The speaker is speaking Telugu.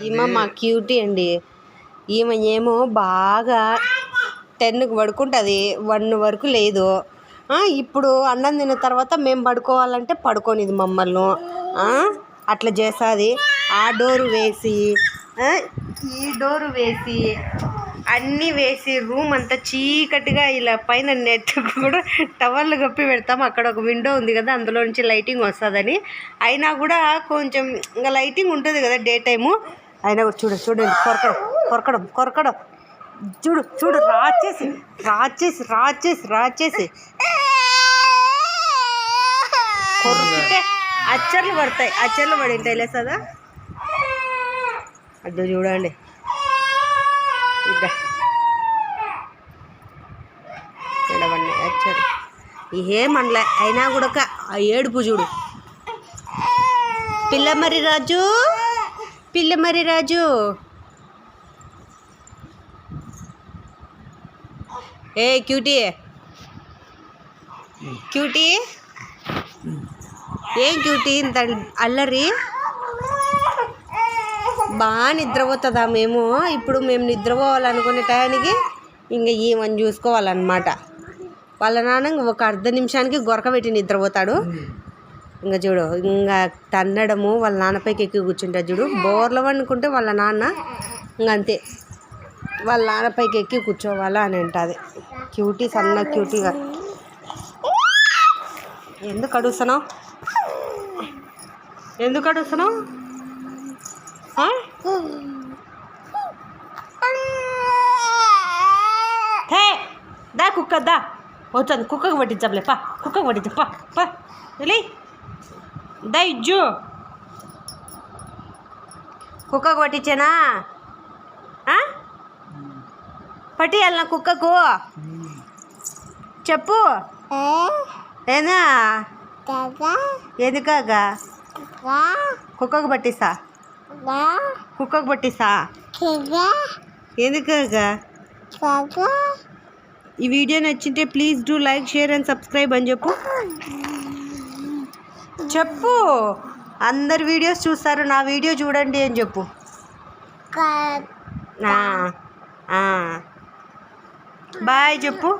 ఈమె మా క్యూటీ అండి. ఈమె ఏమో బాగా 10కి పడుకుంటుంది, 1 వరకు లేదు. ఇప్పుడు అన్నం తిన్న తర్వాత మేము పడుకోవాలంటే పడుకోనిది మమ్మల్ని. అట్లా చేస్తుంది. ఆ డోరు వేసి ఈ డోరు వేసి అన్నీ వేసి రూమ్ అంతా చీకటిగా ఇలా పైన నెట్ కూడా టవర్లు కప్పి పెడతాం. అక్కడ ఒక విండో ఉంది కదా, అందులో నుంచి లైటింగ్ వస్తుందని. అయినా కూడా కొంచెం ఇంకా లైటింగ్ ఉంటుంది కదా డే టైము. అయినా కూడా చూడండి కొరకడం చూడు రాచేసి కొరికితే అచ్చర్లు పడతాయి. అచ్చర్లు పడింటాయి లేసదా. అదో చూడండి ఇడవన్నీ అచ్చరు ఏమనలే. అయినా కూడా ఆ ఏడుపు చూడు. పిల్లమరి రాజు ఏ క్యూటీ ఏం క్యూటీ ఇంత అల్లరి. బాగా నిద్రపోతుందా మేము. ఇప్పుడు మేము నిద్రపోవాలనుకునే టయానికి ఇంకా ఈమెను చూసుకోవాలన్నమాట. వాళ్ళ నాన్న ఒక అర్ధ నిమిషానికి గొరక పెట్టి నిద్రపోతాడు. ఇంకా చూడు ఇంకా తన్నడము, వాళ్ళ నాన్నపైకి ఎక్కి కూర్చుంటాడు చూడు. బోర్లో అనుకుంటే వాళ్ళ నాన్న ఇంకంతే, వాళ్ళ నాన్నపైకి ఎక్కి కూర్చోవాలా అని అంటుంది. క్యూటీ సన్న క్యూటీగా. ఎందుకు అడుగుతున్నావు? దా కుక్క దా వచ్చాను. కుక్కకు పట్టించాంలే కుక్కకు పట్టించా వెళ్ళి దా ఇజ్జు. కుక్కకు పట్టించానా? పట్టియాలనా కుక్కకు? చెప్పు ఏనా ఎందుకాగా కుక్కకు పట్టిస్తా ఎందుకాగా? ఈ వీడియో నచ్చింటే please do like, share and subscribe అని చెప్పు. అందరు వీడియోస్ చూస్తారు, నా వీడియో చూడండి అని చెప్పు. బాయ్ చెప్పు.